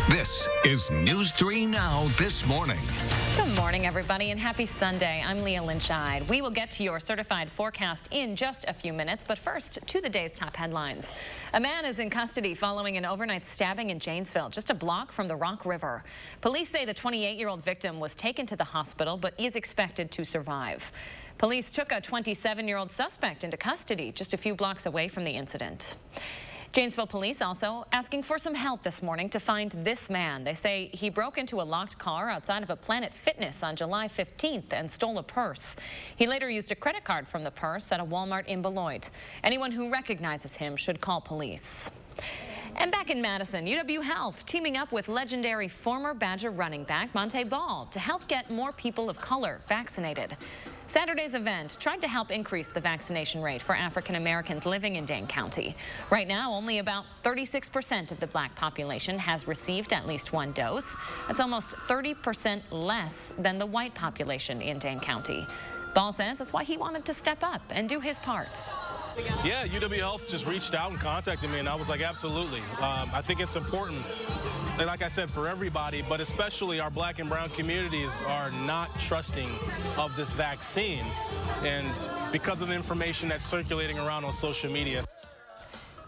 This is News 3 Now This Morning. Good morning, everybody, and happy Sunday. I'm Leah Lynchide. We will get to your certified forecast in just a few minutes, but first, to the day's top headlines. A man is in custody following an overnight stabbing in Janesville, just a block from the Rock River. Police say the 28-year-old victim was taken to the hospital, but is expected to survive. Police took a 27-year-old suspect into custody just a few blocks away from the incident. Janesville police also asking for some help this morning to find this man. They say he broke into a locked car outside of a Planet Fitness on July 15th and stole a purse. He later used a credit card from the purse at a Walmart in Beloit. Anyone who recognizes him should call police. And back in Madison, UW Health teaming up with legendary former Badger running back Monte Ball to help get more people of color vaccinated. Saturday's event tried to help increase the vaccination rate for African Americans living in Dane County. Right now, only about 36% of the black population has received at least one dose. That's almost 30% less than the white population in Dane County. Ball says that's why he wanted to step up and do his part. Yeah, UW Health just reached out and contacted me, and I was like, absolutely. I think it's important, and like I said, for everybody, but especially our black and brown communities are not trusting of this vaccine, and because of the information that's circulating around on social media.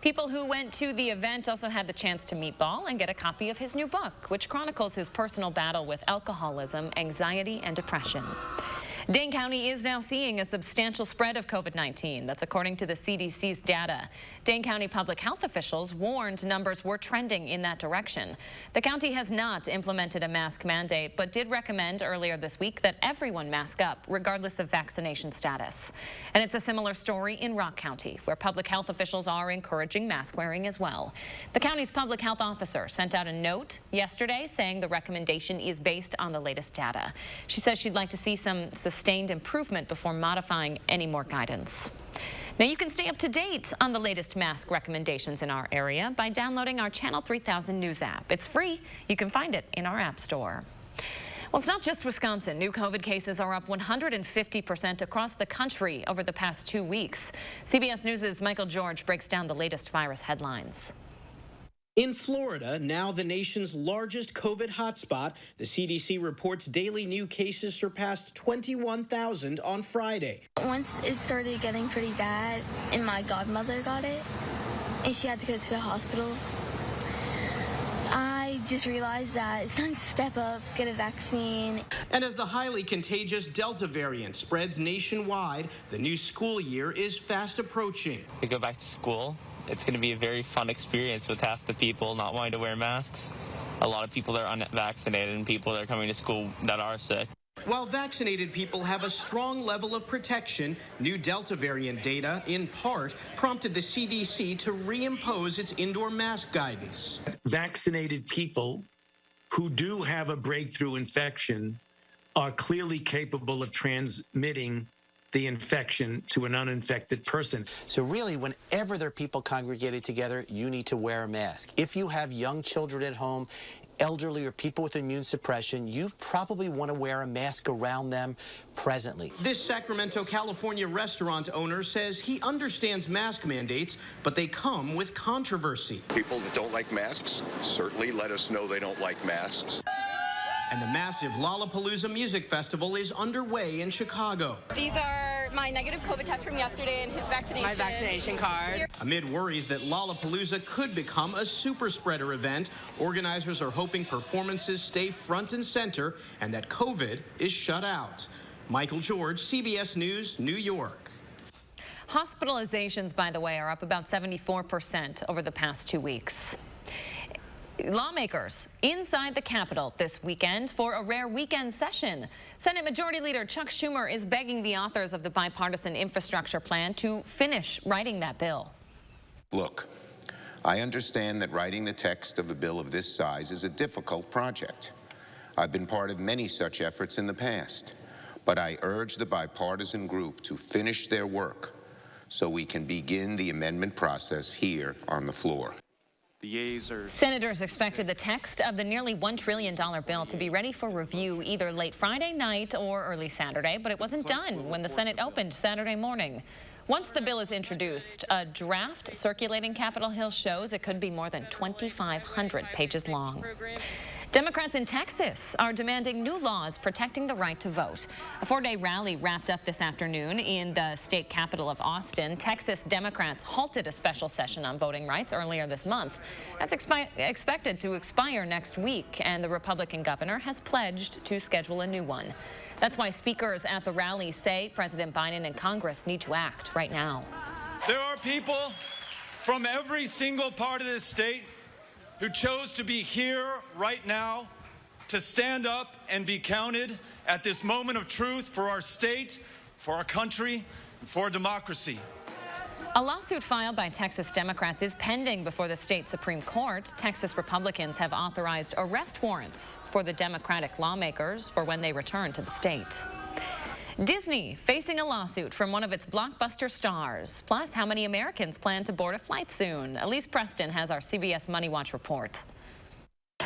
People who went to the event also had the chance to meet Ball and get a copy of his new book, which chronicles his personal battle with alcoholism, anxiety, and depression. Dane County is now seeing a substantial spread of COVID-19. That's according to the CDC's data. Dane County public health officials warned numbers were trending in that direction. The county has not implemented a mask mandate, but did recommend earlier this week that everyone mask up, regardless of vaccination status. And it's a similar story in Rock County, where public health officials are encouraging mask wearing as well. The county's public health officer sent out a note yesterday saying the recommendation is based on the latest data. She says she'd like to see some sustained improvement before modifying any more guidance. Now you can stay up to date on the latest mask recommendations in our area by downloading our Channel 3000 News app. It's free. You can find it in our app store. Well, it's not just Wisconsin. New COVID cases are up 150% across the country over the past 2 weeks. CBS News' Michael George breaks down the latest virus headlines. In Florida, now the nation's largest COVID hotspot, the CDC reports daily new cases surpassed 21,000 on Friday. Once it started getting pretty bad and my godmother got it and she had to go to the hospital, I just realized that it's time to step up, get a vaccine. And as the highly contagious Delta variant spreads nationwide, the new school year is fast approaching. We go back to school. It's going to be a very fun experience with half the people not wanting to wear masks. A lot of people that are unvaccinated and people that are coming to school that are sick. While vaccinated people have a strong level of protection, new Delta variant data, in part, prompted the CDC to reimpose its indoor mask guidance. Vaccinated people who do have a breakthrough infection are clearly capable of transmitting the infection to an uninfected person. So really, whenever there are people congregated together, you need to wear a mask. If you have young children at home, elderly or people with immune suppression, you probably want to wear a mask around them presently. This Sacramento, California restaurant owner says he understands mask mandates, but they come with controversy. People that don't like masks certainly let us know they don't like masks. And the massive Lollapalooza Music Festival is underway in Chicago. These are my negative COVID test from yesterday and his vaccination. My vaccination card. Amid worries that Lollapalooza could become a super spreader event, organizers are hoping performances stay front and center and that COVID is shut out. Michael George, CBS News, New York. Hospitalizations, by the way, are up about 74% over the past 2 weeks. Lawmakers inside the Capitol this weekend for a rare weekend session. Senate Majority Leader Chuck Schumer is begging the authors of the bipartisan infrastructure plan to finish writing that bill. Look, I understand that writing the text of a bill of this size is a difficult project. I've been part of many such efforts in the past, but I urge the bipartisan group to finish their work so we can begin the amendment process here on the floor. Senators expected the text of the nearly $1 trillion bill to be ready for review either late Friday night or early Saturday, but it wasn't done when the Senate opened Saturday morning. Once the bill is introduced, a draft circulating Capitol Hill shows it could be more than 2,500 pages long. Democrats in Texas are demanding new laws protecting the right to vote. A 4-day rally wrapped up this afternoon in the state capital of Austin. Texas Democrats halted a special session on voting rights earlier this month. That's expected to expire next week, and the Republican governor has pledged to schedule a new one. That's why speakers at the rally say President Biden and Congress need to act right now. There are people from every single part of this state who chose to be here right now to stand up and be counted at this moment of truth for our state, for our country, and for democracy. A lawsuit filed by Texas Democrats is pending before the state Supreme Court. Texas Republicans have authorized arrest warrants for the Democratic lawmakers for when they return to the state. Disney facing a lawsuit from one of its blockbuster stars. Plus, how many Americans plan to board a flight soon? Elise Preston has our CBS Money Watch report.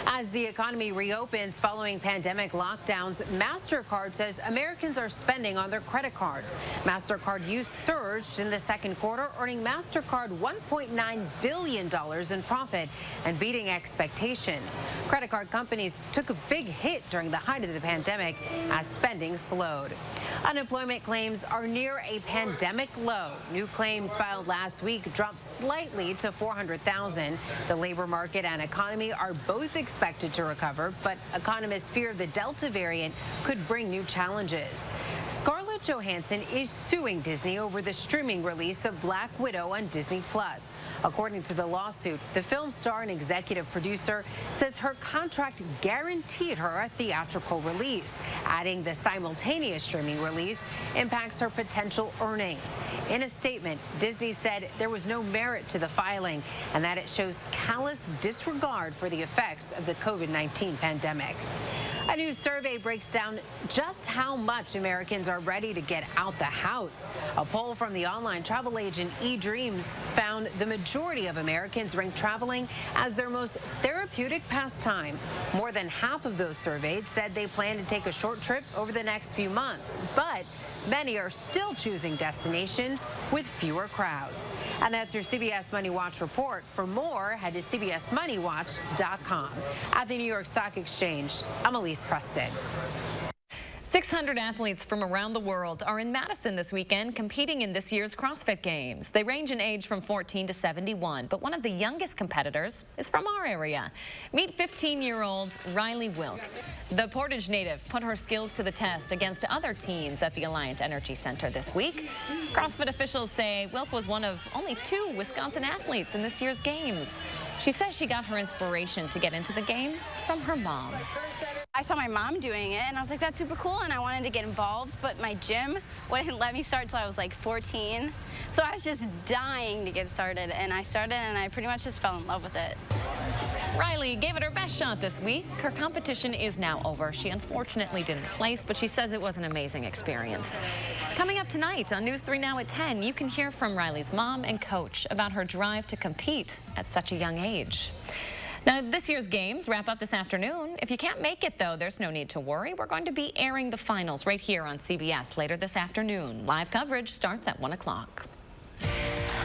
As the economy reopens following pandemic lockdowns, MasterCard says Americans are spending on their credit cards. MasterCard use surged in the second quarter, earning MasterCard $1.9 billion in profit and beating expectations. Credit card companies took a big hit during the height of the pandemic as spending slowed. Unemployment claims are near a pandemic low. New claims filed last week dropped slightly to 400,000. The labor market and economy are both expected to recover, but economists fear the Delta variant could bring new challenges. Scarlett Johansson is suing Disney over the streaming release of Black Widow on Disney+. According to the lawsuit, the film star and executive producer says her contract guaranteed her a theatrical release, adding the simultaneous streaming release impacts her potential earnings. In a statement, Disney said there was no merit to the filing and that it shows callous disregard for the effects of the COVID-19 pandemic. A new survey breaks down just how much Americans are ready to get out the house. A poll from the online travel agent eDreams found the majority of Americans rank traveling as their most therapeutic pastime. More than half of those surveyed said they plan to take a short trip over the next few months, but many are still choosing destinations with fewer crowds. And that's your CBS Money Watch report. For more, head to cbsmoneywatch.com. At the New York Stock Exchange, I'm Elise Preston. 600 athletes from around the world are in Madison this weekend competing in this year's CrossFit Games. They range in age from 14 to 71, but one of the youngest competitors is from our area. Meet 15-year-old Riley Wilk. The Portage native put her skills to the test against other teens at the Alliant Energy Center this week. CrossFit officials say Wilk was one of only 2 Wisconsin athletes in this year's games. She says she got her inspiration to get into the games from her mom. I saw my mom doing it, and I was like, that's super cool, and I wanted to get involved, but my gym wouldn't let me start until I was like 14. So I was just dying to get started, and I started, and I pretty much just fell in love with it. Riley gave it her best shot this week. Her competition is now over. She unfortunately didn't place, but she says it was an amazing experience. Coming up tonight on News 3 Now at 10, you can hear from Riley's mom and coach about her drive to compete at such a young age. Now, this year's games wrap up this afternoon. If you can't make it, though, there's no need to worry. We're going to be airing the finals right here on CBS later this afternoon. Live coverage starts at 1 o'clock.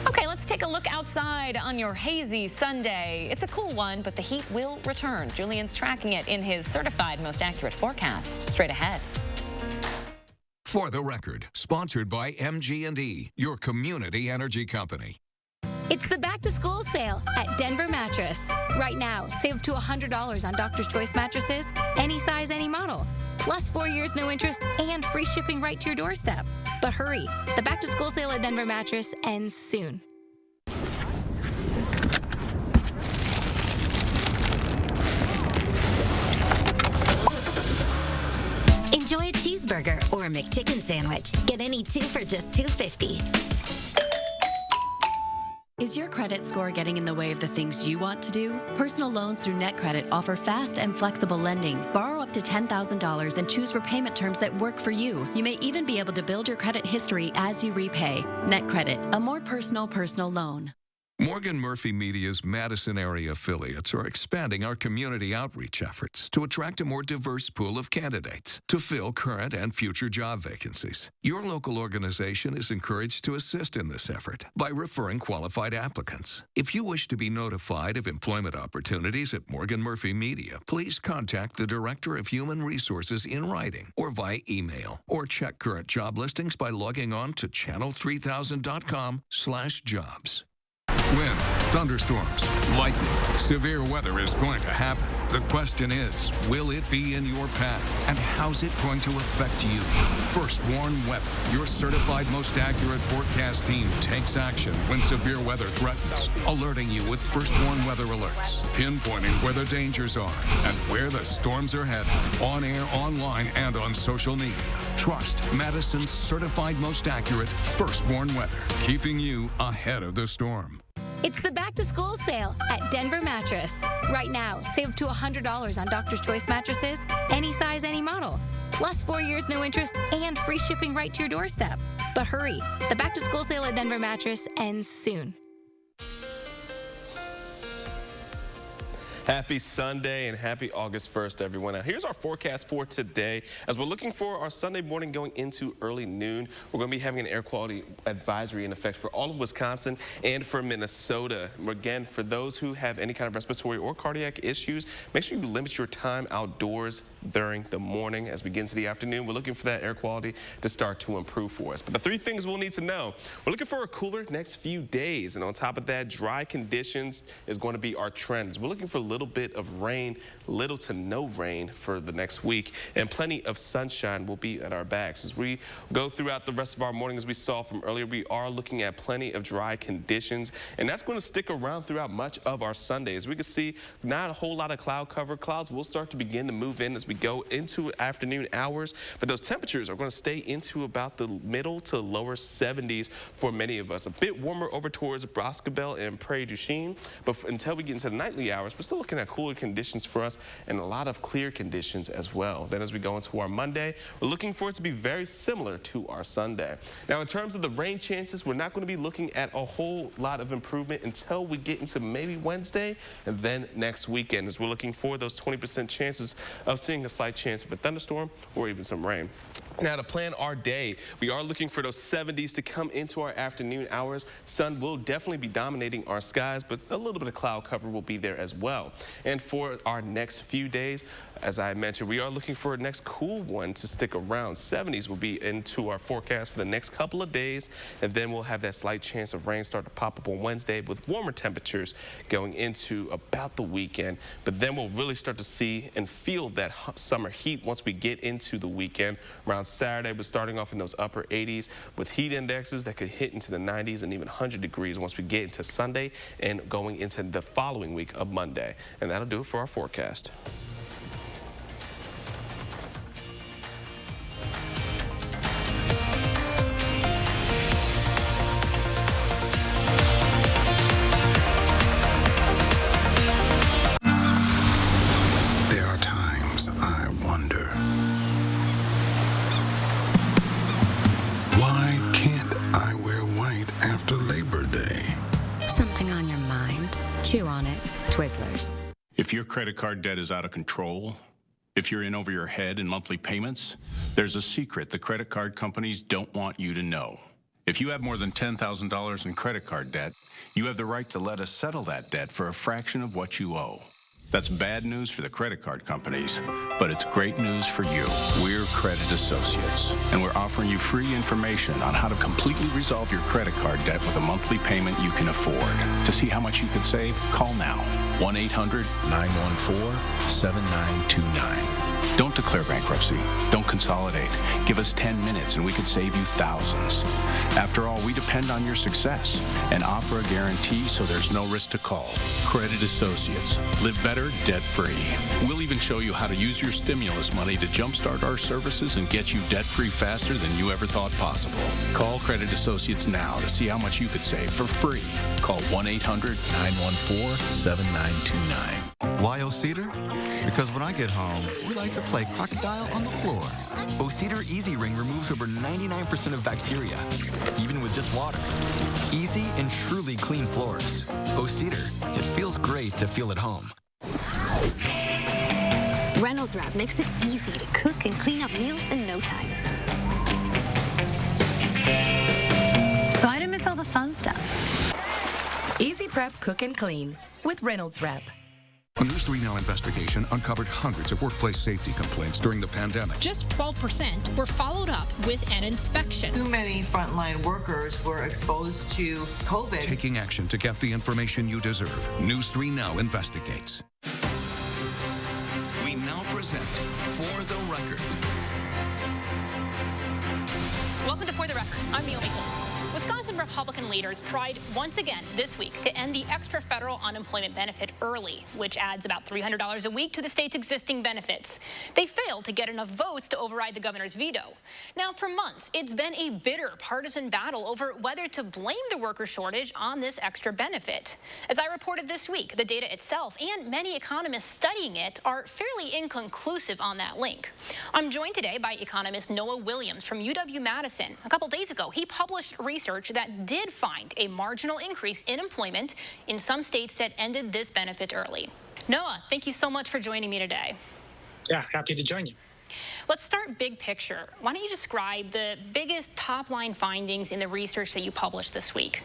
Okay, let's take a look outside on your hazy Sunday. It's a cool one, but the heat will return. Julian's tracking it in his certified most accurate forecast. Straight ahead. For the record, sponsored by MG&E, your community energy company. It's the back-to-school sale at Denver Mattress. Right now, save up to $100 on Doctor's Choice mattresses, any size, any model. Plus 4 years, no interest, and free shipping right to your doorstep. But hurry, the back-to-school sale at Denver Mattress ends soon. Enjoy a cheeseburger or a McChicken sandwich. Get any 2 for just $2.50. Is your credit score getting in the way of the things you want to do? Personal loans through NetCredit offer fast and flexible lending. Borrow up to $10,000 and choose repayment terms that work for you. You may even be able to build your credit history as you repay. NetCredit, a more personal loan. Morgan Murphy Media's Madison area affiliates are expanding our community outreach efforts to attract a more diverse pool of candidates to fill current and future job vacancies. Your local organization is encouraged to assist in this effort by referring qualified applicants. If you wish to be notified of employment opportunities at Morgan Murphy Media, please contact the Director of Human Resources in writing or via email, or check current job listings by logging on to channel3000.com/jobs. Wind, thunderstorms, lightning, severe weather is going to happen. The question is, will it be in your path? And how's it going to affect you? First Warn Weather, your certified most accurate forecast team, takes action when severe weather threatens, alerting you with First Warn Weather alerts, pinpointing where the dangers are and where the storms are headed. On air, online, and on social media. Trust Madison's certified most accurate First Warn Weather, keeping you ahead of the storm. It's the back-to-school sale at Denver Mattress. Right now, save up to $100 on Doctor's Choice mattresses, any size, any model. Plus 4 years, no interest, and free shipping right to your doorstep. But hurry, the back-to-school sale at Denver Mattress ends soon. Happy Sunday and happy August 1st, everyone. Now, here's our forecast for today. As we're looking for our Sunday morning going into early noon, we're going to be having an air quality advisory in effect for all of Wisconsin and for Minnesota. Again, for those who have any kind of respiratory or cardiac issues, make sure you limit your time outdoors during the morning. As we get into the afternoon, we're looking for that air quality to start to improve for us. But the 3 things we'll need to know: we're looking for a cooler next few days, and on top of that, dry conditions is going to be our trends. We're looking for a little bit of rain, little to no rain for the next week, and plenty of sunshine will be at our backs. As we go throughout the rest of our morning, as we saw from earlier, we are looking at plenty of dry conditions, and that's going to stick around throughout much of our Sunday. As we can see, not a whole lot of cloud cover. Clouds will start to begin to move in as we go into afternoon hours, but those temperatures are going to stay into about the middle to lower 70s for many of us. A bit warmer over towards Boscobel and Prairie du Chien, but until we get into the nightly hours, we're still looking at cooler conditions for us and a lot of clear conditions as well. Then as we go into our Monday, we're looking for it to be very similar to our Sunday. Now, in terms of the rain chances, we're not going to be looking at a whole lot of improvement until we get into maybe Wednesday and then next weekend, as we're looking for those 20% chances of seeing a slight chance of a thunderstorm or even some rain. Now, to plan our day, we are looking for those 70s to come into our afternoon hours. Sun will definitely be dominating our skies, but a little bit of cloud cover will be there as well. And for our next few days, as I mentioned, we are looking for a next cool one to stick around. 70s will be into our forecast for the next couple of days, and then we'll have that slight chance of rain start to pop up on Wednesday with warmer temperatures going into about the weekend. But then we'll really start to see and feel that summer heat once we get into the weekend. Around Saturday, we're starting off in those upper 80s with heat indexes that could hit into the 90s and even 100 degrees once we get into Sunday and going into the following week of Monday. And that'll do it for our forecast. Chew on it. Twizzlers. If your credit card debt is out of control, if you're in over your head in monthly payments, there's a secret the credit card companies don't want you to know. If you have more than $10,000 in credit card debt, you have the right to let us settle that debt for a fraction of what you owe. That's bad news for the credit card companies, but it's great news for you. We're Credit Associates, and we're offering you free information on how to completely resolve your credit card debt with a monthly payment you can afford. To see how much you could save, call now. 1-800-914-7929. Don't declare bankruptcy. Don't consolidate. Give us 10 minutes and we could save you thousands. After all, we depend on your success and offer a guarantee so there's no risk to call. Credit Associates. Live better, debt-free. We'll even show you how to use your stimulus money to jumpstart our services and get you debt-free faster than you ever thought possible. Call Credit Associates now to see how much you could save for free. Call 1-800-914-7929. Why O-Cedar? Because when I get home, we like to play crocodile on the floor. O-Cedar Easy Ring removes over 99% of bacteria, even with just water. Easy and truly clean floors. O-Cedar, it feels great to feel at home. Reynolds Wrap makes it easy to cook and clean up meals in no time. So I didn't miss all the fun stuff. Easy Prep, Cook, and Clean with Reynolds Wrap. A News 3 Now investigation uncovered hundreds of workplace safety complaints during the pandemic. Just 12% were followed up with an inspection. Too many frontline workers were exposed to COVID. Taking action to get the information you deserve. News 3 Now investigates. We now present For the Record. Welcome to For the Record. I'm Naomi Kowles. Wisconsin Republican leaders tried once again this week to end the extra federal unemployment benefit early, which adds about $300 a week to the state's existing benefits. They failed to get enough votes to override the governor's veto. Now, for months, it's been a bitter partisan battle over whether to blame the worker shortage on this extra benefit. As I reported this week, the data itself and many economists studying it are fairly inconclusive on that link. I'm joined today by economist Noah Williams from UW-Madison. A couple days ago, he published research that did find a marginal increase in employment in some states that ended this benefit early. Noah, thank you so much for joining me today. Yeah, happy to join you. Let's start big picture. Why don't you describe the biggest top-line findings in the research that you published this week?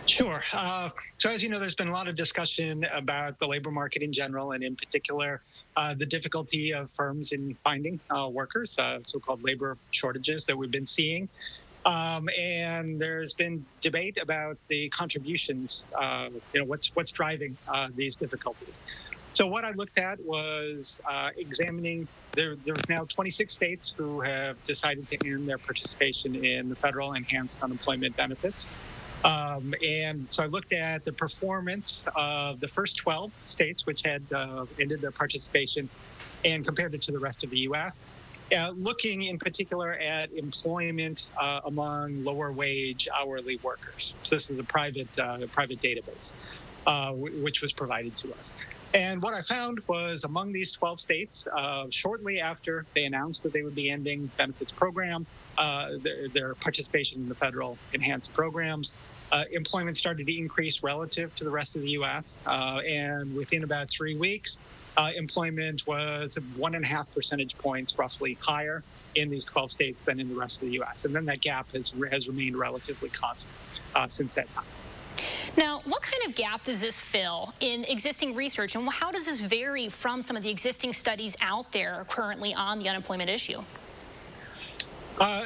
Sure. So as you know, there's been a lot of discussion about the labor market in general, and in particular, the difficulty of firms in finding workers, so-called labor shortages that we've been seeing. And there's been debate about the contributions, what's driving these difficulties. So what I looked at was examining, there's now 26 states who have decided to end their participation in the federal enhanced unemployment benefits. And so I looked at the performance of the first 12 states which had ended their participation and compared it to the rest of the U.S., looking in particular at employment among lower wage hourly workers. So this is a private database, which was provided to us. And what I found was among these 12 states, shortly after they announced that they would be ending benefits program, their participation in the federal enhanced programs, employment started to increase relative to the rest of the U.S. And within about 3 weeks, employment was 1.5 percentage points roughly higher in these 12 states than in the rest of the U.S. And then that gap has remained relatively constant since that time. Now, what kind of gap does this fill in existing research, and how does this vary from some of the existing studies out there currently on the unemployment issue?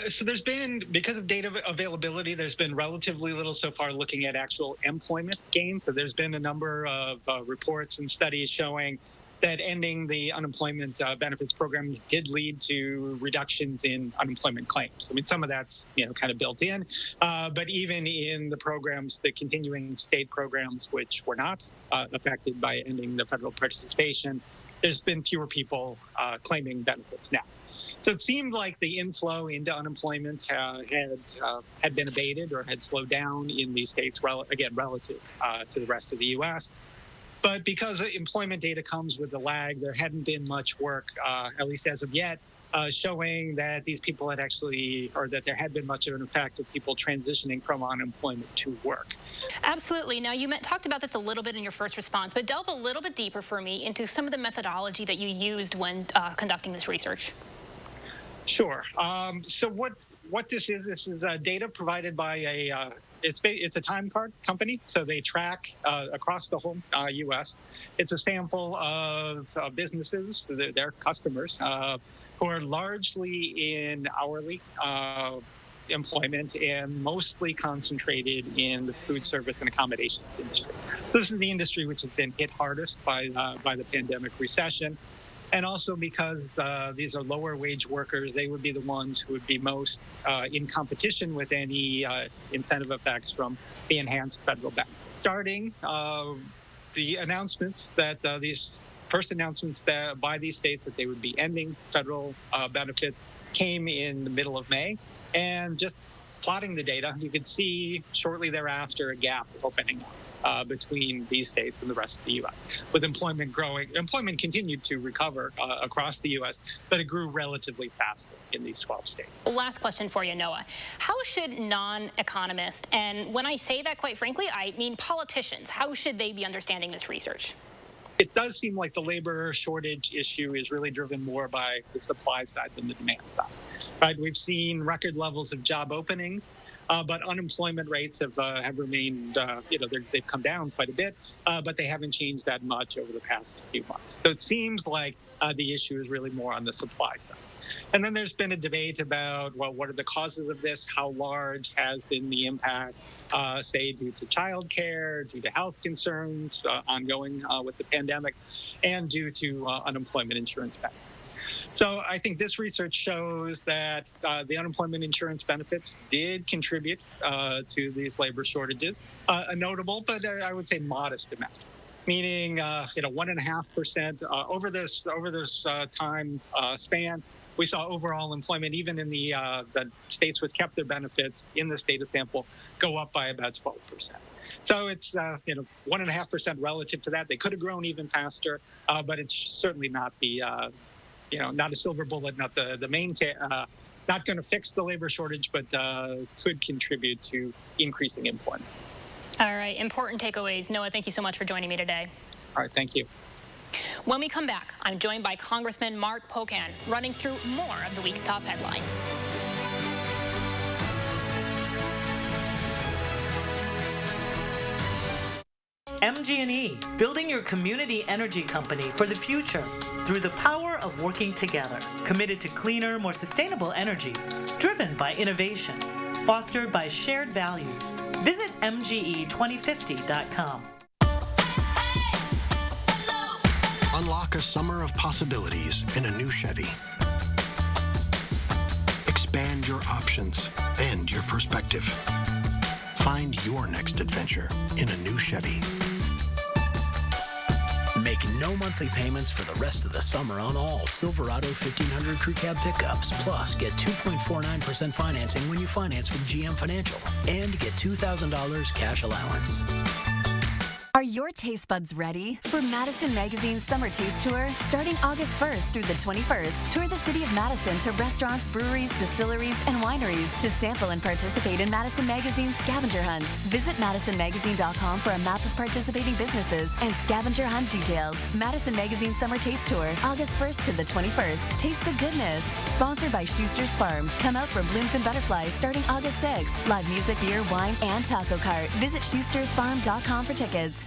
So there's been, because of data availability, there's been relatively little so far looking at actual employment gains. So there's been a number of reports and studies showing that ending the unemployment benefits program did lead to reductions in unemployment claims. I mean, some of that's kind of built in, but even in the programs, the continuing state programs, which were not affected by ending the federal participation, there's been fewer people claiming benefits now. So it seemed like the inflow into unemployment had been abated or had slowed down in these states, relative to the rest of the U.S. But because employment data comes with a lag, there hadn't been much work, at least as of yet, showing that these people had actually, or that there had been much of an effect of people transitioning from unemployment to work. Absolutely. Now, you talked about this a little bit in your first response, but delve a little bit deeper for me into some of the methodology that you used when conducting this research. Sure. So what this is data provided by it's a time card company. So they track across the whole U.S. It's a sample of businesses, their customers, who are largely in hourly employment and mostly concentrated in the food service and accommodations industry. So this is the industry which has been hit hardest by the pandemic recession. And also because these are lower wage workers, they would be the ones who would be most in competition with any incentive effects from the enhanced federal benefit. Starting the announcements that these first announcements that by these states that they would be ending federal benefit came in the middle of May. And just plotting the data, you could see shortly thereafter a gap opening up between these states and the rest of the U.S. With employment growing, employment continued to recover across the U.S., but it grew relatively faster in these 12 states. Last question for you, Noah. How should non-economists, and when I say that, quite frankly, I mean politicians, how should they be understanding this research? It does seem like the labor shortage issue is really driven more by the supply side than the demand side. Right? We've seen record levels of job openings, but unemployment rates have remained, they've come down quite a bit, but they haven't changed that much over the past few months. So it seems like the issue is really more on the supply side. And then there's been a debate about, well, what are the causes of this? How large has been the impact, say, due to childcare, due to health concerns ongoing with the pandemic, and due to unemployment insurance benefits. So I think this research shows that the unemployment insurance benefits did contribute to these labor shortages, a notable, but I would say modest amount. Meaning, 1.5% over this time span. We saw overall employment, even in the states which kept their benefits in this data sample, go up by about 12%. So it's 1.5% relative to that. They could have grown even faster, but it's certainly not the not a silver bullet, not the main. Not going to fix the labor shortage, but could contribute to increasing employment. All right, important takeaways. Noah, thank you so much for joining me today. All right, thank you. When we come back, I'm joined by Congressman Mark Pocan, running through more of the week's top headlines. MG&E, building your community energy company for the future through the power of working together. Committed to cleaner, more sustainable energy, driven by innovation, fostered by shared values. Visit MGE2050.com. Unlock a summer of possibilities in a new Chevy. Expand your options and your perspective. Find your next adventure in a new Chevy. Make no monthly payments for the rest of the summer on all Silverado 1500 Crew Cab pickups. Plus, get 2.49% financing when you finance with GM Financial. And get $2,000 cash allowance. Are your taste buds ready for Madison Magazine's Summer Taste Tour? Starting August 1st through the 21st, tour the city of Madison to restaurants, breweries, distilleries, and wineries to sample and participate in Madison Magazine's scavenger hunt. Visit MadisonMagazine.com for a map of participating businesses and scavenger hunt details. Madison Magazine Summer Taste Tour, August 1st to the 21st. Taste the goodness. Sponsored by Schuster's Farm. Come out for Blooms and Butterflies starting August 6th. Live music, beer, wine, and taco cart. Visit SchustersFarm.com for tickets.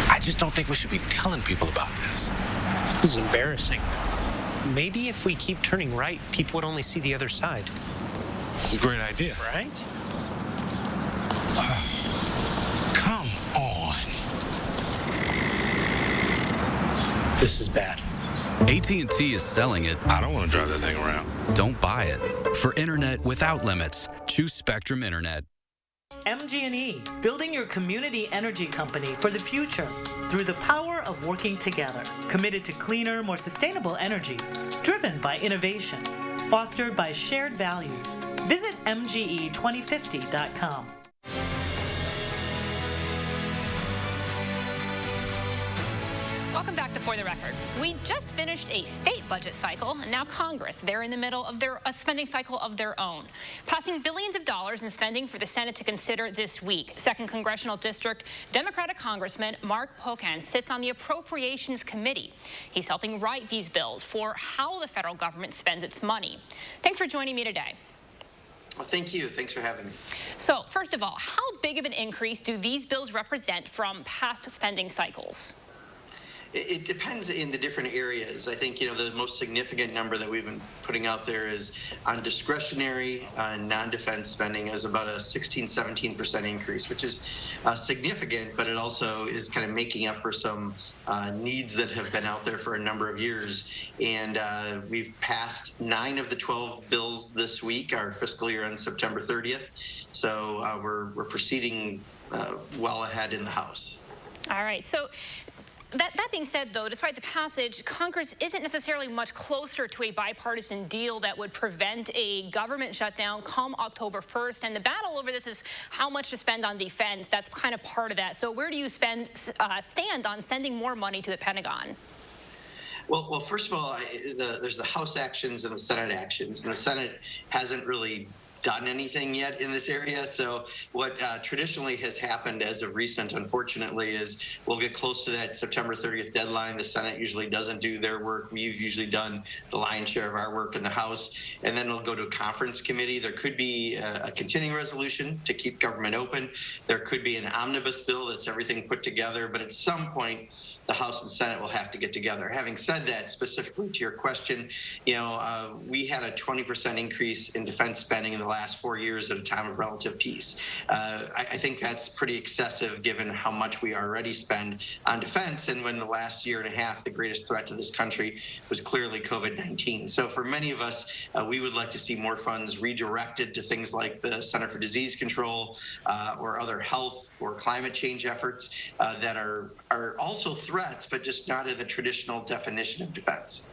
I just don't think we should be telling people about this. This is embarrassing. Maybe if we keep turning right, people would only see the other side. It's a great idea. Right? Come on. This is bad. AT&T is selling it. I don't want to drive that thing around. Don't buy it. For internet without limits, choose Spectrum Internet. MG&E, building your community energy company for the future through the power of working together. Committed to cleaner, more sustainable energy, driven by innovation, fostered by shared values. Visit MGE2050.com. Welcome back to For the Record. We just finished a state budget cycle, and now Congress, they're in the middle of a spending cycle of their own, passing billions of dollars in spending for the Senate to consider this week. 2nd Congressional District Democratic Congressman Mark Pocan sits on the Appropriations Committee. He's helping write these bills for how the federal government spends its money. Thanks for joining me today. Well, thank you. Thanks for having me. So, first of all, how big of an increase do these bills represent from past spending cycles? It depends in the different areas. I think, the most significant number that we've been putting out there is on discretionary non-defense spending is about a 16-17% increase, which is significant, but it also is kind of making up for some needs that have been out there for a number of years. And we've passed 9 of the 12 bills this week. Our fiscal year ends September 30th. So we're proceeding well ahead in the House. All right. So That being said, though, despite the passage, Congress isn't necessarily much closer to a bipartisan deal that would prevent a government shutdown come October 1st. And the battle over this is how much to spend on defense. That's kind of part of that. So where do you stand on sending more money to the Pentagon? Well, first of all, there's the House actions and the Senate actions, and the Senate hasn't really done anything yet in this area. So what traditionally has happened as of recent, unfortunately, is we'll get close to that September 30th deadline. The Senate usually doesn't do their work. We've usually done the lion's share of our work in the House, and then we'll go to a conference committee. There could be a continuing resolution to keep government open. There could be an omnibus bill that's everything put together, but at some point, the House and Senate will have to get together. Having said that, specifically to your question, we had a 20% increase in defense spending in the last 4 years at a time of relative peace. I think that's pretty excessive given how much we already spend on defense, and when the last year and a half, the greatest threat to this country was clearly COVID-19. So for many of us, we would like to see more funds redirected to things like the Center for Disease Control or other health or climate change efforts that are also threats, but just not in the traditional definition of defense.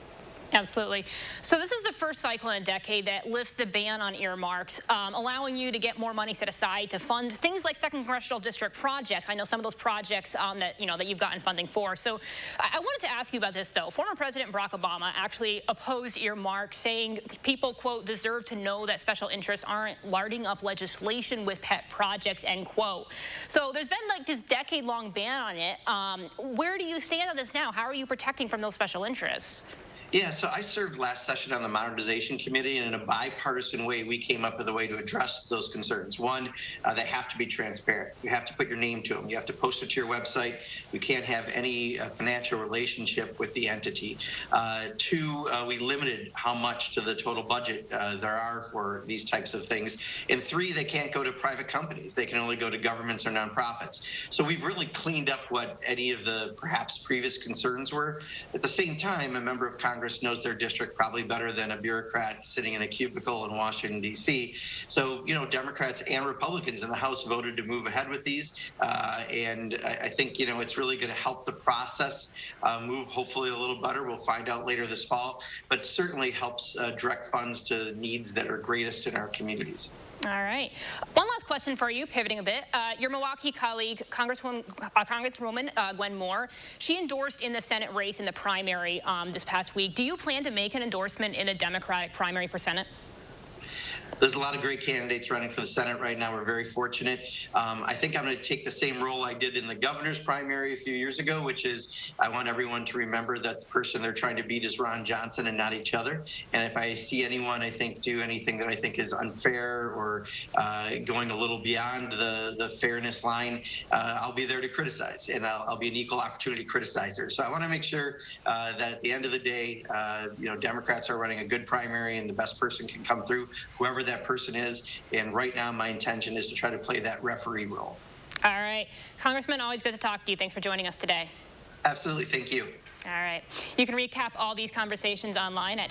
Absolutely. So this is the first cycle in a decade that lifts the ban on earmarks, allowing you to get more money set aside to fund things like second congressional district projects. I know some of those projects that you've gotten funding for. So I wanted to ask you about this, though. Former President Barack Obama actually opposed earmarks, saying people, quote, deserve to know that special interests aren't larding up legislation with pet projects, end quote. So there's been like this decade-long ban on it. Where do you stand on this now? How are you protecting from those special interests? Yeah, so I served last session on the Modernization Committee, and in a bipartisan way, we came up with a way to address those concerns. One, they have to be transparent. You have to put your name to them. You have to post it to your website. You can't have any financial relationship with the entity. Two, we limited how much to the total budget there are for these types of things. And three, they can't go to private companies. They can only go to governments or nonprofits. So we've really cleaned up what any of the perhaps previous concerns were. At the same time, a member of Congress knows their district probably better than a bureaucrat sitting in a cubicle in Washington, D.C. So, Democrats and Republicans in the House voted to move ahead with these. And I think, it's really going to help the process move hopefully a little better. We'll find out later this fall. But it certainly helps direct funds to needs that are greatest in our communities. All right. One last question for you, pivoting a bit. Your Milwaukee colleague, Congresswoman Gwen Moore, she endorsed in the Senate race in the primary this past week. Do you plan to make an endorsement in a Democratic primary for Senate? There's a lot of great candidates running for the Senate right now. We're very fortunate. I think I'm going to take the same role I did in the governor's primary a few years ago, which is I want everyone to remember that the person they're trying to beat is Ron Johnson and not each other. And if I see anyone, I think, do anything that I think is unfair or going a little beyond the fairness line, I'll be there to criticize, and I'll be an equal opportunity criticizer. So I want to make sure that at the end of the day, Democrats are running a good primary and the best person can come through, whoever that person is. And right now, my intention is to try to play that referee role. All right. Congressman, always good to talk to you. Thanks for joining us today. Absolutely. Thank you. All right. You can recap all these conversations online at